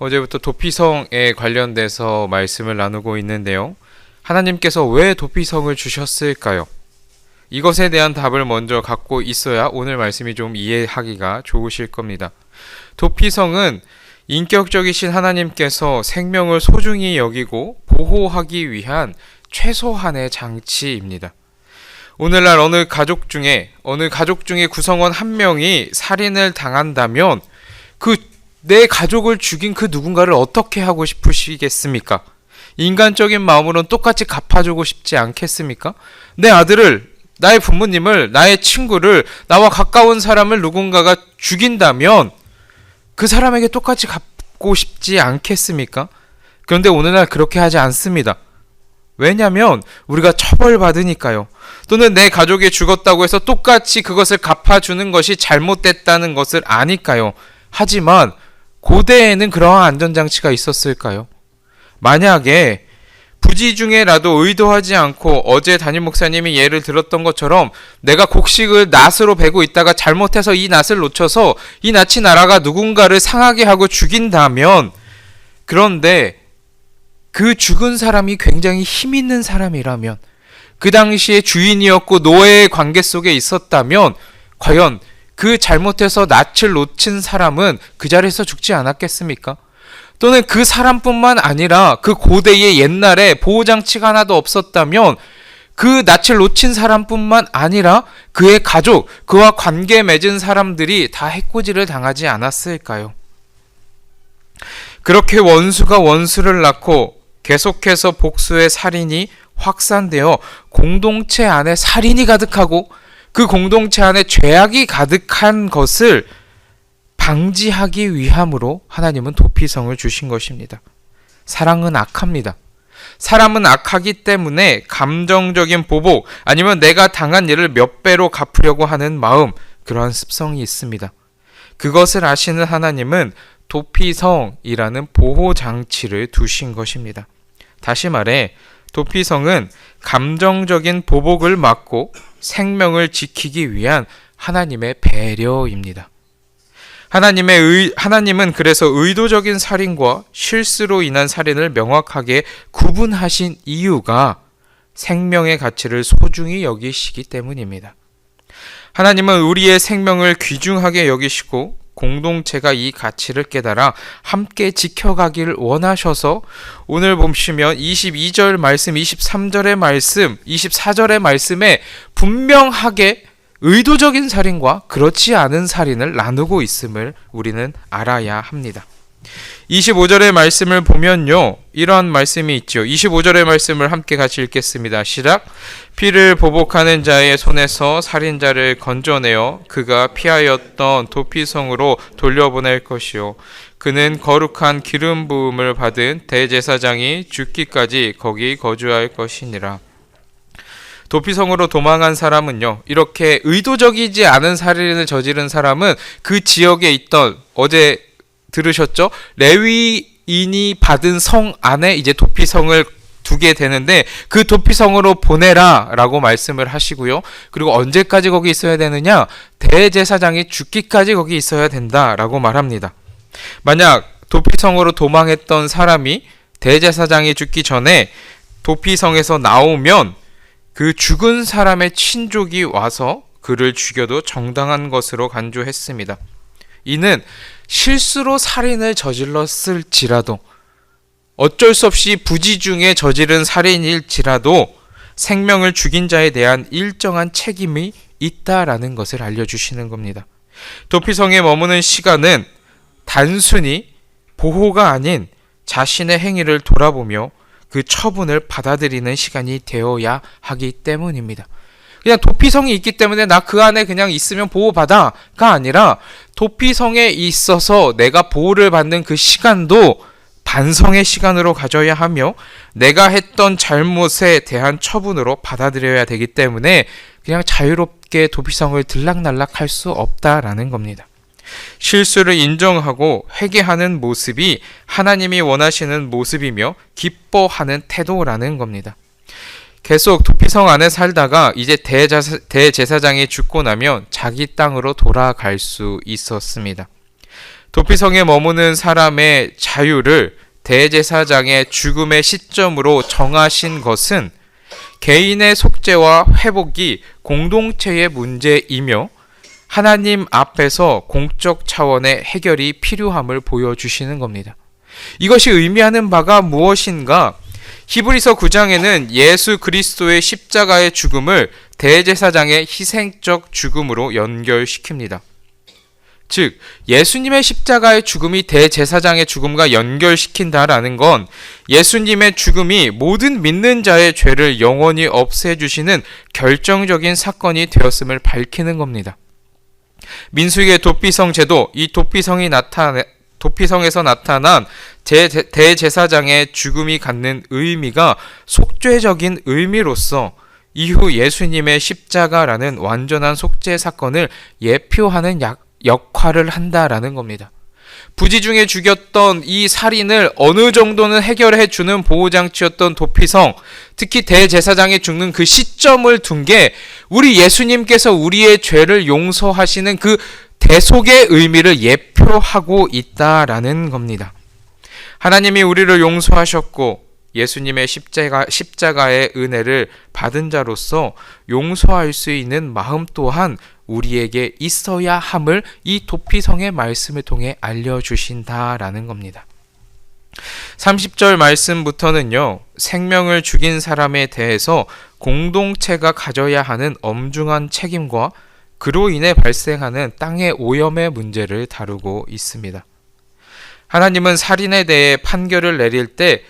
어제부터 도피성에 관련돼서 말씀을 나누고 있는데요. 하나님께서 왜 도피성을 주셨을까요? 이것에 대한 답을 먼저 갖고 있어야 오늘 말씀이 좀 이해하기가 좋으실 겁니다. 도피성은 인격적이신 하나님께서 생명을 소중히 여기고 보호하기 위한 최소한의 장치입니다. 오늘날 어느 가족 중에 구성원 한 명이 살인을 당한다면 내 가족을 죽인 그 누군가를 어떻게 하고 싶으시겠습니까? 인간적인 마음으로는 똑같이 갚아주고 싶지 않겠습니까? 내 아들을, 나의 부모님을, 나의 친구를, 나와 가까운 사람을 누군가가 죽인다면 그 사람에게 똑같이 갚고 싶지 않겠습니까? 그런데 오늘날 그렇게 하지 않습니다. 왜냐하면 우리가 처벌받으니까요. 또는 내 가족이 죽었다고 해서 똑같이 그것을 갚아주는 것이 잘못됐다는 것을 아니까요. 하지만 고대에는 그러한 안전장치가 있었을까요? 만약에 부지 중에라도 의도하지 않고 어제 담임 목사님이 예를 들었던 것처럼 내가 곡식을 낫으로 베고 있다가 잘못해서 이 낫을 놓쳐서 이 낫이 날아가 누군가를 상하게 하고 죽인다면, 그런데 그 죽은 사람이 굉장히 힘 있는 사람이라면, 그 당시에 주인이었고 노예의 관계 속에 있었다면 과연 그 잘못해서 낯을 놓친 사람은 그 자리에서 죽지 않았겠습니까? 또는 그 사람뿐만 아니라 그 고대의 옛날에 보호장치가 하나도 없었다면 그 낯을 놓친 사람뿐만 아니라 그의 가족, 그와 관계 맺은 사람들이 다 해코지를 당하지 않았을까요? 그렇게 원수가 원수를 낳고 계속해서 복수의 살인이 확산되어 공동체 안에 살인이 가득하고 그 공동체 안에 죄악이 가득한 것을 방지하기 위함으로 하나님은 도피성을 주신 것입니다. 사랑은 악합니다. 사람은 악하기 때문에 감정적인 보복, 아니면 내가 당한 일을 몇 배로 갚으려고 하는 마음, 그러한 습성이 있습니다. 그것을 아시는 하나님은 도피성이라는 보호장치를 두신 것입니다. 다시 말해 도피성은 감정적인 보복을 막고 생명을 지키기 위한 하나님의 배려입니다. 하나님은 그래서 의도적인 살인과 실수로 인한 살인을 명확하게 구분하신 이유가 생명의 가치를 소중히 여기시기 때문입니다. 하나님은 우리의 생명을 귀중하게 여기시고 공동체가 이 가치를 깨달아 함께 지켜가기를 원하셔서 오늘 보시면 22절 말씀, 23절의 말씀, 24절의 말씀에 분명하게 의도적인 살인과 그렇지 않은 살인을 나누고 있음을 우리는 알아야 합니다. 25절의 말씀을 보면요, 이러한 말씀이 있죠. 25절의 말씀을 함께 같이 읽겠습니다. 시작. 피를 보복하는 자의 손에서 살인자를 건져내어 그가 피하였던 도피성으로 돌려보낼 것이요, 그는 거룩한 기름 부음을 받은 대제사장이 죽기까지 거기 거주할 것이니라. 도피성으로 도망한 사람은요, 이렇게 의도적이지 않은 살인을 저지른 사람은 그 지역에 있던, 어제 들으셨죠? 레위인이 받은 성 안에 이제 도피성을 두게 되는데 그 도피성으로 보내라 라고 말씀을 하시고요. 그리고 언제까지 거기 있어야 되느냐? 대제사장이 죽기까지 거기 있어야 된다 라고 말합니다. 만약 도피성으로 도망했던 사람이 대제사장이 죽기 전에 도피성에서 나오면 그 죽은 사람의 친족이 와서 그를 죽여도 정당한 것으로 간주했습니다. 이는 실수로 살인을 저질렀을지라도, 어쩔 수 없이 부지 중에 저지른 살인일지라도 생명을 죽인 자에 대한 일정한 책임이 있다라는 것을 알려주시는 겁니다. 도피성에 머무는 시간은 단순히 보호가 아닌 자신의 행위를 돌아보며 그 처분을 받아들이는 시간이 되어야 하기 때문입니다. 그냥 도피성이 있기 때문에 나 그 안에 그냥 있으면 보호받아가 아니라 도피성에 있어서 내가 보호를 받는 그 시간도 반성의 시간으로 가져야 하며 내가 했던 잘못에 대한 처분으로 받아들여야 되기 때문에 그냥 자유롭게 도피성을 들락날락 할 수 없다라는 겁니다. 실수를 인정하고 회개하는 모습이 하나님이 원하시는 모습이며 기뻐하는 태도라는 겁니다. 계속 도피성 안에 살다가 이제 대제사장이 죽고 나면 자기 땅으로 돌아갈 수 있었습니다. 도피성에 머무는 사람의 자유를 대제사장의 죽음의 시점으로 정하신 것은 개인의 속죄와 회복이 공동체의 문제이며 하나님 앞에서 공적 차원의 해결이 필요함을 보여주시는 겁니다. 이것이 의미하는 바가 무엇인가? 히브리서 9장에는 예수 그리스도의 십자가의 죽음을 대제사장의 희생적 죽음으로 연결시킵니다. 즉, 예수님의 십자가의 죽음이 대제사장의 죽음과 연결시킨다라는 건 예수님의 죽음이 모든 믿는 자의 죄를 영원히 없애주시는 결정적인 사건이 되었음을 밝히는 겁니다. 민수기의 도피성 제도, 이 도피성에서 나타난 대제사장의 죽음이 갖는 의미가 속죄적인 의미로서 이후 예수님의 십자가라는 완전한 속죄 사건을 예표하는 역할을 한다라는 겁니다. 부지 중에 죽였던 이 살인을 어느 정도는 해결해 주는 보호장치였던 도피성, 특히 대제사장이 죽는 그 시점을 둔 게 우리 예수님께서 우리의 죄를 용서하시는 그 대속의 의미를 예표하고 있다라는 겁니다. 하나님이 우리를 용서하셨고 예수님의 십자가의 은혜를 받은 자로서 용서할 수 있는 마음 또한 우리에게 있어야 함을 이 도피성의 말씀을 통해 알려주신다라는 겁니다. 30절 말씀부터는요, 생명을 죽인 사람에 대해서 공동체가 가져야 하는 엄중한 책임과 그로 인해 발생하는 땅의 오염의 문제를 다루고 있습니다. 하나님은 살인에 대해 판결을 내릴 때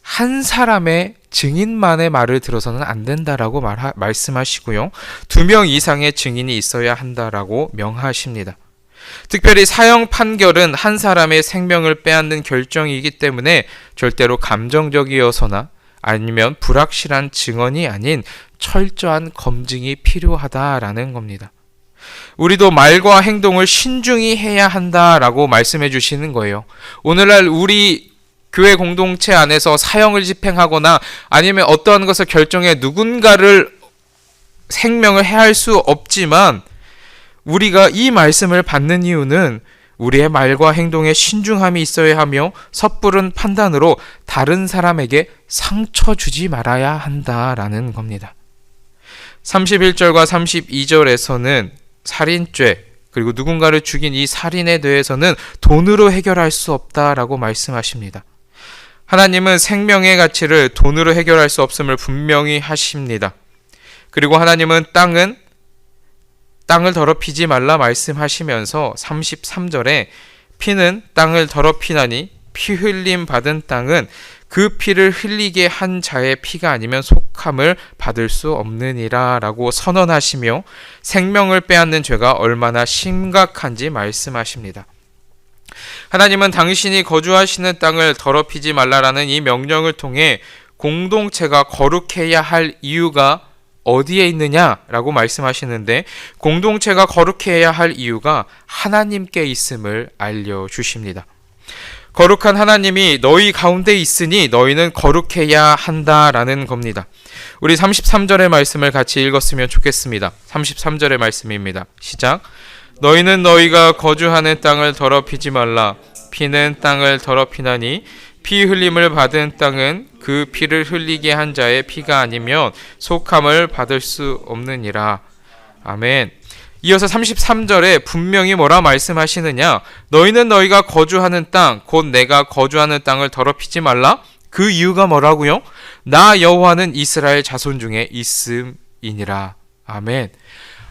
한 사람의 증인만의 말을 들어서는 안 된다라고 말씀하시고요. 2명 이상의 증인이 있어야 한다라고 명하십니다. 특별히 사형 판결은 한 사람의 생명을 빼앗는 결정이기 때문에 절대로 감정적이어서나 아니면 불확실한 증언이 아닌 철저한 검증이 필요하다라는 겁니다. 우리도 말과 행동을 신중히 해야 한다라고 말씀해 주시는 거예요. 오늘날 우리 교회 공동체 안에서 사형을 집행하거나 아니면 어떠한 것을 결정해 누군가를 생명을 해할 수 없지만 우리가 이 말씀을 받는 이유는 우리의 말과 행동에 신중함이 있어야 하며 섣부른 판단으로 다른 사람에게 상처 주지 말아야 한다라는 겁니다. 31절과 32절에서는 살인죄 그리고 누군가를 죽인 이 살인에 대해서는 돈으로 해결할 수 없다라고 말씀하십니다. 하나님은 생명의 가치를 돈으로 해결할 수 없음을 분명히 하십니다. 그리고 하나님은 땅을 더럽히지 말라 말씀하시면서 33절에 피는 땅을 더럽히나니 피 흘림 받은 땅은 그 피를 흘리게 한 자의 피가 아니면 속함을 받을 수 없느니라 라고 선언하시며 생명을 빼앗는 죄가 얼마나 심각한지 말씀하십니다. 하나님은 당신이 거주하시는 땅을 더럽히지 말라라는 이 명령을 통해 공동체가 거룩해야 할 이유가 어디에 있느냐라고 말씀하시는데 공동체가 거룩해야 할 이유가 하나님께 있음을 알려주십니다. 거룩한 하나님이 너희 가운데 있으니 너희는 거룩해야 한다라는 겁니다. 우리 33절의 말씀을 같이 읽었으면 좋겠습니다. 33절의 말씀입니다. 시작. 너희는 너희가 거주하는 땅을 더럽히지 말라. 피는 땅을 더럽히나니 피 흘림을 받은 땅은 그 피를 흘리게 한 자의 피가 아니면 속함을 받을 수 없느니라. 아멘. 이어서 33절에 분명히 뭐라 말씀하시느냐? 너희는 너희가 거주하는 땅, 곧 내가 거주하는 땅을 더럽히지 말라. 그 이유가 뭐라고요? 나 여호와는 이스라엘 자손 중에 있음이니라. 아멘.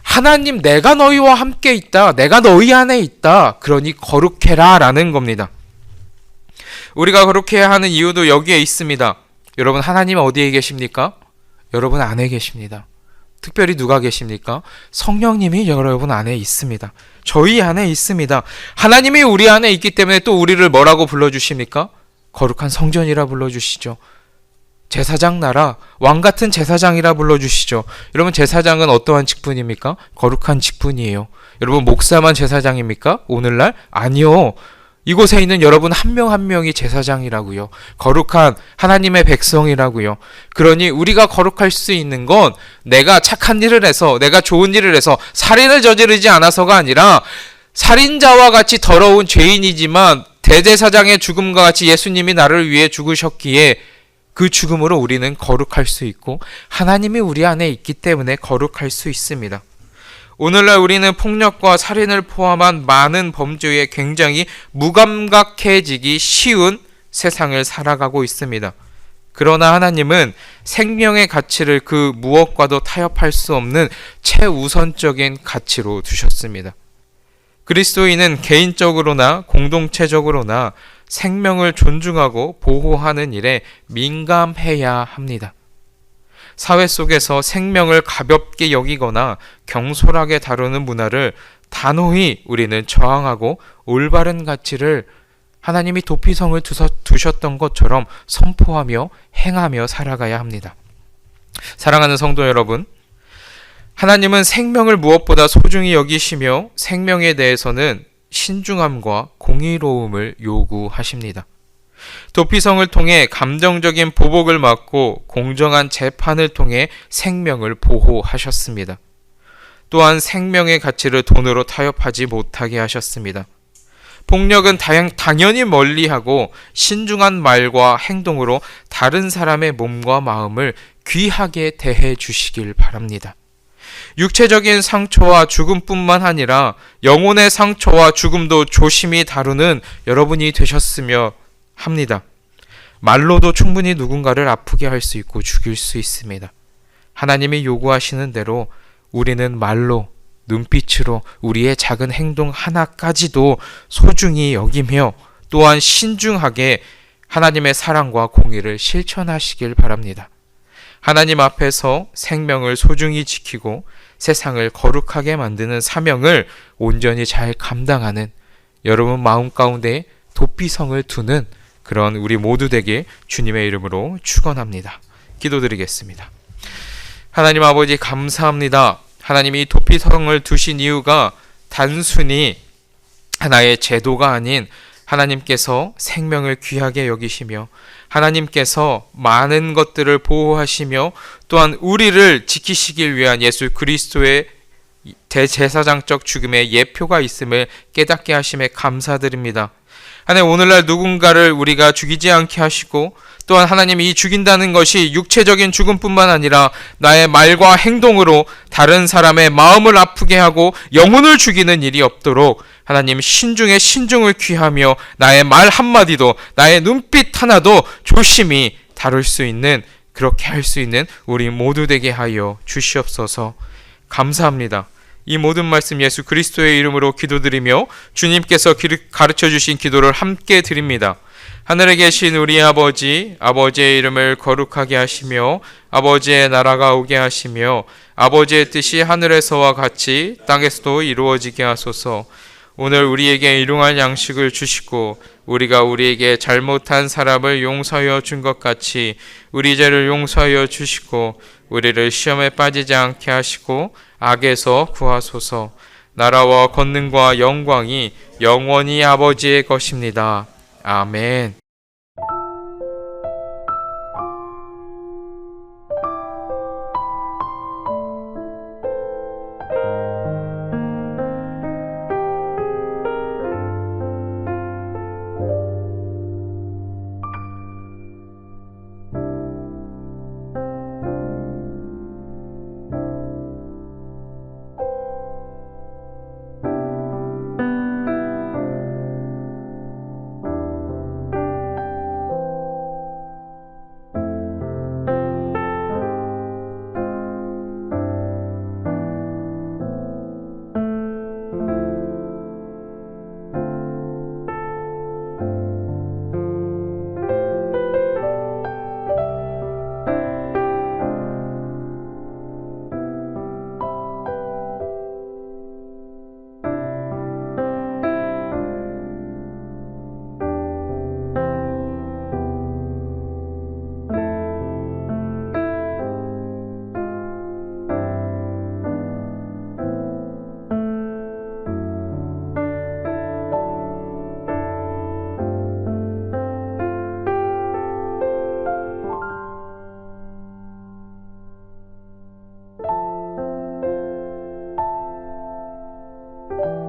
하나님, 내가 너희와 함께 있다. 내가 너희 안에 있다. 그러니 거룩해라 라는 겁니다. 우리가 거룩해야 하는 이유도 여기에 있습니다. 여러분, 하나님 어디에 계십니까? 여러분 안에 계십니다. 특별히 누가 계십니까? 성령님이 여러분 안에 있습니다. 저희 안에 있습니다. 하나님이 우리 안에 있기 때문에 또 우리를 뭐라고 불러주십니까? 거룩한 성전이라 불러주시죠. 제사장 나라, 왕 같은 제사장이라 불러주시죠. 여러분, 제사장은 어떠한 직분입니까? 거룩한 직분이에요. 여러분, 목사만 제사장입니까? 오늘날? 아니요. 이곳에 있는 여러분 한 명 한 명이 제사장이라고요. 거룩한 하나님의 백성이라고요. 그러니 우리가 거룩할 수 있는 건 내가 착한 일을 해서, 내가 좋은 일을 해서 살인을 저지르지 않아서가 아니라, 살인자와 같이 더러운 죄인이지만 대제사장의 죽음과 같이 예수님이 나를 위해 죽으셨기에 그 죽음으로 우리는 거룩할 수 있고 하나님이 우리 안에 있기 때문에 거룩할 수 있습니다. 오늘날 우리는 폭력과 살인을 포함한 많은 범죄에 굉장히 무감각해지기 쉬운 세상을 살아가고 있습니다. 그러나 하나님은 생명의 가치를 그 무엇과도 타협할 수 없는 최우선적인 가치로 두셨습니다. 그리스도인은 개인적으로나 공동체적으로나 생명을 존중하고 보호하는 일에 민감해야 합니다. 사회 속에서 생명을 가볍게 여기거나 경솔하게 다루는 문화를 단호히 우리는 저항하고 올바른 가치를 하나님이 도피성을 두셨던 것처럼 선포하며 행하며 살아가야 합니다. 사랑하는 성도 여러분, 하나님은 생명을 무엇보다 소중히 여기시며 생명에 대해서는 신중함과 공의로움을 요구하십니다. 도피성을 통해 감정적인 보복을 막고 공정한 재판을 통해 생명을 보호하셨습니다. 또한 생명의 가치를 돈으로 타협하지 못하게 하셨습니다. 폭력은 당연히 멀리하고 신중한 말과 행동으로 다른 사람의 몸과 마음을 귀하게 대해 주시길 바랍니다. 육체적인 상처와 죽음뿐만 아니라 영혼의 상처와 죽음도 조심히 다루는 여러분이 되셨으며 합니다. 말로도 충분히 누군가를 아프게 할 수 있고 죽일 수 있습니다. 하나님이 요구하시는 대로 우리는 말로, 눈빛으로 우리의 작은 행동 하나까지도 소중히 여기며 또한 신중하게 하나님의 사랑과 공의를 실천하시길 바랍니다. 하나님 앞에서 생명을 소중히 지키고 세상을 거룩하게 만드는 사명을 온전히 잘 감당하는 여러분 마음 가운데 도피성을 두는 그런 우리 모두 되길 주님의 이름으로 축원합니다. 기도드리겠습니다. 하나님 아버지 감사합니다. 하나님이 도피성을 두신 이유가 단순히 하나의 제도가 아닌 하나님께서 생명을 귀하게 여기시며 하나님께서 많은 것들을 보호하시며 또한 우리를 지키시길 위한 예수 그리스도의 대제사장적 죽음의 예표가 있음을 깨닫게 하심에 감사드립니다. 하나님, 오늘날 누군가를 우리가 죽이지 않게 하시고 또한 하나님이 이 죽인다는 것이 육체적인 죽음뿐만 아니라 나의 말과 행동으로 다른 사람의 마음을 아프게 하고 영혼을 죽이는 일이 없도록 하나님 신중에 신중을 취하며 나의 말 한마디도 나의 눈빛 하나도 조심히 다룰 수 있는, 그렇게 할 수 있는 우리 모두 되게 하여 주시옵소서. 감사합니다. 이 모든 말씀 예수 그리스도의 이름으로 기도드리며 주님께서 가르쳐 주신 기도를 함께 드립니다. 하늘에 계신 우리 아버지, 아버지의 이름을 거룩하게 하시며 아버지의 나라가 오게 하시며 아버지의 뜻이 하늘에서와 같이 땅에서도 이루어지게 하소서. 오늘 우리에게 일용할 양식을 주시고 우리가 우리에게 잘못한 사람을 용서하여 준 것 같이 우리 죄를 용서하여 주시고 우리를 시험에 빠지지 않게 하시고 악에서 구하소서. 나라와 권능과 영광이 영원히 아버지의 것입니다. 아멘. 있습니다.